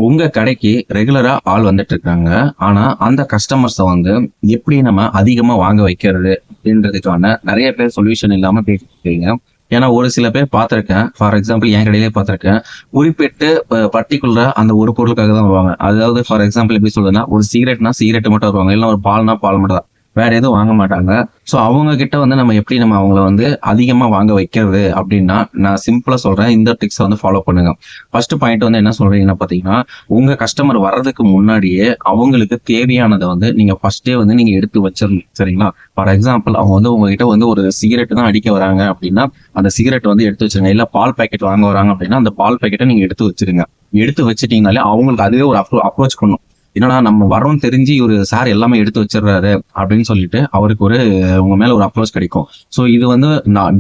உங்க கடைக்கு ரெகுலரா ஆள் வந்துட்டு இருக்காங்க. ஆனா அந்த கஸ்டமர்ஸ வந்து எப்படி நம்ம அதிகமா வாங்க வைக்கிறது அப்படின்றதுக்கான நிறைய பேர் சொல்யூஷன் இல்லாம பேசிட்டு இருக்கீங்க. ஏன்னா ஒரு சில பேர் பார்த்திருக்கேன். ஃபார் எக்ஸாம்பிள் என் கடையிலே பார்த்திருக்கேன். குறிப்பிட்டு பர்ட்டிகுலரா அந்த ஒரு பொருளுக்காக தான் வருவாங்க. அதாவது ஃபார் எக்ஸாம்பிள் எப்படி சொல்றதுன்னா, ஒரு சிகரெட்னா சிகரெட் மட்டும் வருவாங்க. இல்ல ஒரு பால்னா பால் மட்டும் தான். வேற எதுவும் வாங்க மாட்டாங்க. ஸோ அவங்க கிட்ட வந்து நம்ம எப்படி நம்ம அவங்கள வந்து அதிகமா வாங்க வைக்கிறது அப்படின்னா, நான் சிம்பிளா சொல்றேன். இந்த ட்ரிக்ஸை வந்து ஃபாலோ பண்ணுங்க. ஃபர்ஸ்ட் பாயிண்ட் வந்து என்ன சொல்றீங்கன்னா பாத்தீங்கன்னா, உங்க கஸ்டமர் வர்றதுக்கு முன்னாடியே அவங்களுக்கு தேவையானதை வந்து நீங்க ஃபர்ஸ்டே வந்து நீங்க எடுத்து வச்சிடணும். சரிங்களா? ஃபார் எக்ஸாம்பிள் அவங்க வந்து உங்ககிட்ட வந்து ஒரு சிகரெட் தான் அடிக்க வராங்க அப்படின்னா, அந்த சிகரெட் வந்து எடுத்து வச்சிருங்க. இல்ல பால் பாக்கெட் வாங்க வராங்க அப்படின்னா, அந்த பால் பாக்கெட்டை நீங்க எடுத்து வச்சிருங்க. எடுத்து வச்சிட்டீங்கனாலே அவங்களுக்கு அதுவே ஒரு அப்ரோச் பண்ணும். என்னடா நம்ம வரோம் தெரிஞ்சு ஒரு சார் எல்லாமே எடுத்து வச்சிடுறாரு அப்படின்னு சொல்லிட்டு அவருக்கு ஒரு உங்க மேல ஒரு அப்ரோச் கிடைக்கும். ஸோ இது வந்து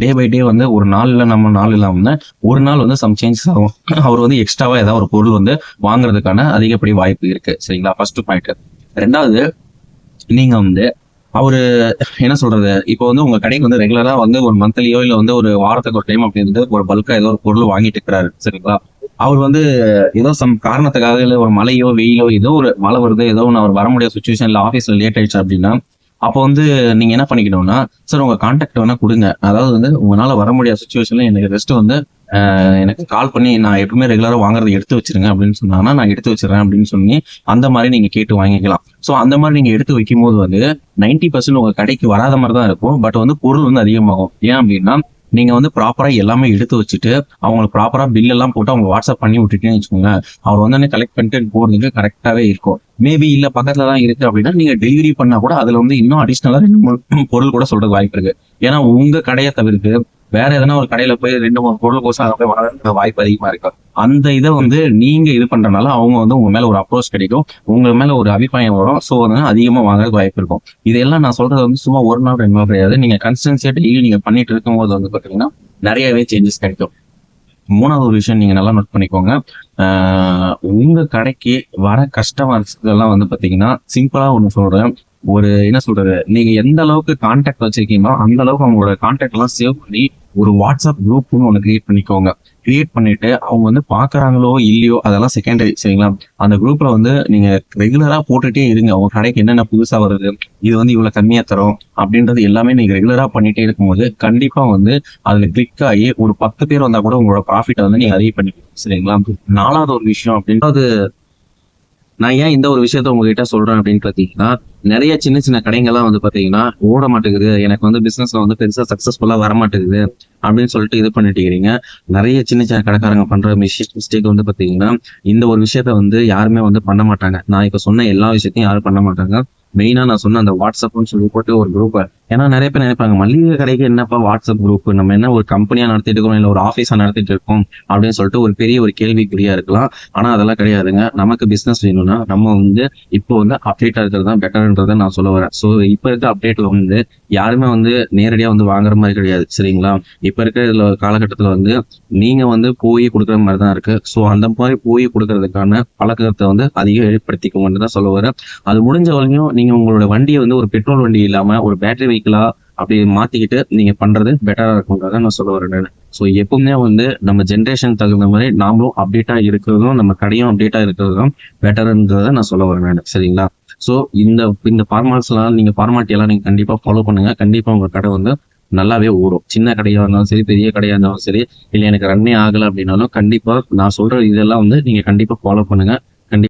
டே பை டே வந்து ஒரு நாள்ல நம்ம நாள் இல்லாம ஒரு நாள் வந்து சம் சேஞ்சஸ் ஆகும். அவர் வந்து எக்ஸ்ட்ராவா ஏதாவது ஒரு பொருள் வந்து வாங்குறதுக்கான அதிகப்படி வாய்ப்பு இருக்கு. சரிங்களா? First point. ரெண்டாவது, நீங்க வந்து அவரு என்ன சொல்றது, இப்போ வந்து உங்க கடைக்கு வந்து ரெகுலரா வந்து ஒரு மந்த்லியோ இல்ல வந்து ஒரு வாரத்துக்கு ஒரு டைம் அப்படி வந்து ஒரு பல்கா ஏதோ ஒரு பொருள் வாங்கிட்டு இருக்கிறாரு. சரிங்களா? அவர் வந்து ஏதோ சம் காரணத்துக்காக இல்ல ஒரு மழையோ வெயிலோ ஏதோ ஒரு மழை வருது, ஏதோ ஒன்று அவர் வர முடியாத சுச்சுவேஷன் இல்லை ஆஃபீஸ்ல லேட் ஆயிடுச்சு அப்படின்னா, அப்போ வந்து நீங்க என்ன பண்ணிக்கணும்னா, சார் உங்க கான்டாக்ட் வேணா கொடுங்க. அதாவது வந்து உங்களால வர முடியாத சுச்சுவேஷன்ல எனக்கு ரெஸ்ட் வந்து எனக்கு கால் பண்ணி நான் எப்பவுமே ரெகுலரா வாங்குறதை எடுத்து வச்சிருங்க அப்படின்னு சொன்னாங்கன்னா நான் எடுத்து வச்சிடறேன் அப்படின்னு சொல்லி அந்த மாதிரி நீங்க கேட்டு வாங்கிக்கலாம். ஸோ அந்த மாதிரி நீங்க எடுத்து வைக்கும் போது வந்து 90% உங்க கடைக்கு வராத மாதிரி தான் இருக்கும். பட் வந்து பொருள் வந்து அதிகமாகும். ஏன் அப்படின்னா, நீங்க வந்து ப்ராப்பரா எல்லாமே எடுத்து வச்சுட்டு அவங்களுக்கு ப்ராப்பரா பில் எல்லாம் போட்டு அவங்க வாட்ஸ்அப் பண்ணி விட்டுட்டேன்னு வச்சுக்கோங்க, அவர் வந்து கலெக்ட் பண்ணிட்டு போறதுக்கு கரெக்டாவே இருக்கும். மேபி இல்ல பக்கத்துல தான் இருக்கு அப்படின்னா நீங்க டெலிவரி பண்ணா கூட அதுல வந்து இன்னும் அடிஷ்னலா 2 3 பொருள் கூட சொல்றது வாய்ப்பு இருக்கு. ஏன்னா உங்க கடையை தவிர்த்து வேற எதனா ஒரு கடையில போய் 2 3 பொருள் கோசம் போய் வளர்ற வாய்ப்பு அதிகமா இருக்கு. அந்த இதை வந்து நீங்க இது பண்றதுனால அவங்க வந்து உங்க மேல ஒரு அப்ரோச் கிடைக்கும், உங்க மேல ஒரு அபிப்பிராயம் வரும். ஸோ வந்து அதிகமா வாங்குறதுக்கு வாய்ப்பு இருக்கும். இதெல்லாம் நான் சொல்றது வந்து சும்மா ஒரு நாள் 2 நாள் கிடையாது. நீங்க கன்சிஸ்டன்சியா டெய்லி நீங்க பண்ணிட்டு இருக்கும்போது வந்து பாத்தீங்கன்னா நிறையவே சேஞ்சஸ் கிடைக்கும். மூணாவது ஒரு விஷயம் நீங்க நல்லா நோட் பண்ணிக்கோங்க. உங்க கடைக்கு வர கஸ்டமர்ஸ் எல்லாம் வந்து பாத்தீங்கன்னா சிம்பிளா ஒண்ணு சொல்றேன். ஒரு என்ன சொல்றது, நீங்க எந்த அளவுக்கு கான்டாக்ட் வச்சிருக்கீங்களோ அந்த அளவுக்கு அவங்களோட கான்டாக்ட் எல்லாம் சேவ் பண்ணி ஒரு வாட்ஸ்அப் குரூப்னு ஒன்று கிரியேட் பண்ணிக்கோங்க. கிரியேட் பண்ணிட்டு அவங்க வந்து பாக்குறாங்களோ இல்லையோ அதெல்லாம் செகண்டரி. சரிங்களா? அந்த குரூப்ல வந்து நீங்க ரெகுலரா போட்டுட்டே இருங்க. உங்க கடைக்கு என்னென்ன புதுசா வருது, இது வந்து இவ்வளவு கம்மியா தரும் அப்படின்றது எல்லாமே நீங்க ரெகுலரா பண்ணிட்டே இருக்கும்போது கண்டிப்பா வந்து அதுல கிளிக் ஆகி ஒரு 10 பேர் வந்தா கூட உங்களோட ப்ராஃபிட்டை வந்து நீங்க அதிகம் பண்ணிக்கலாம். சரிங்களா? நாலாவது ஒரு விஷயம் அப்படின்றது, நான் ஏன் இந்த ஒரு விஷயத்த உங்ககிட்ட சொல்றேன் அப்படின்னு பாத்தீங்கன்னா, நிறைய சின்ன சின்ன கடைகள்லாம் வந்து பாத்தீங்கன்னா ஓட மாட்டேங்குது, எனக்கு வந்து பிசினஸ்ல வந்து பெருசா சக்சஸ்ஃபுல்லா வர மாட்டேங்குது அப்படின்னு சொல்லிட்டு இது பண்ணிட்டு இருக்கீங்க. நிறைய சின்ன சின்ன கடைக்காரங்க பண்ற மிஸ்டேக் வந்து பாத்தீங்கன்னா, இந்த ஒரு விஷயத்த வந்து யாருமே வந்து பண்ண மாட்டாங்க. நான் இப்ப சொன்ன எல்லா விஷயத்தையும் யாரும் பண்ண மாட்டாங்க. மெயினா நான் சொன்ன அந்த வாட்ஸ்அப்னு சொல்லி போட்டு ஒரு குரூப். ஏன்னா நிறைய பேர் நினைப்பாங்க, மளிகை கடைக்கு என்னப்பா வாட்ஸ்அப் குரூப், நம்ம என்ன ஒரு கம்பெனியா நடத்திட்டு இருக்கோம் இல்ல ஒரு ஆஃபீஸா நடத்திட்டு இருக்கோம் அப்படின்னு சொல்லிட்டு ஒரு பெரிய ஒரு கேள்விக்குறியா இருக்கலாம். ஆனா அதெல்லாம் கிடையாதுங்க. நமக்கு பிசினஸ் வேணும்னா நம்ம வந்து இப்போ வந்து அப்டேட்டா இருக்கிறது தான் பெட்டர்ன்றதை நான் சொல்ல வரேன். ஸோ இப்ப இருக்க அப்டேட்ல வந்து யாருமே வந்து நேரடியா வந்து வாங்குற மாதிரி கிடையாது. சரிங்களா? இப்ப இருக்க இதுல காலகட்டத்துல வந்து நீங்க வந்து போய் கொடுக்குற மாதிரி தான் இருக்கு. ஸோ அந்த மாதிரி போய் கொடுக்கறதுக்கான பழக்கத்தை வந்து அதிகம் ஏற்படுத்திக்கோங்கன்னு தான் சொல்ல வரேன். அது முடிஞ்ச வரையும் நீங்க உங்களோட வண்டியை வந்து ஒரு பெட்ரோல் வண்டி இல்லாம ஒரு பேட்டரி வெஹிக்கிளா அப்படி மாத்திக்கிட்டு நீங்க பண்றது பெட்டரா இருக்கும்ன்றத நான் சொல்ல வரேன். ஸோ எப்பவுமே வந்து நம்ம ஜென்ரேஷன் தகுந்த மாதிரி நாமளும் அப்டேட்டா இருக்கிறதும் நம்ம கடையும் அப்டேட்டா இருக்கிறதும் பெட்டர்ன்றதை நான் சொல்ல வரேன். சரிங்களா? ஸோ இந்த இந்த ஃபார்மாலிட்டிலாம் நீங்க கண்டிப்பா ஃபாலோ பண்ணுங்க. கண்டிப்பா உங்க கடை வந்து நல்லாவே ஓடும். சின்ன கடையா இருந்தாலும் சரி, பெரிய கடையா இருந்தாலும் சரி, இல்லை எனக்கு ரன்னே ஆகலை அப்படின்னாலும் கண்டிப்பா நான் சொல்ற இதெல்லாம் வந்து நீங்க கண்டிப்பா ஃபாலோ பண்ணுங்க.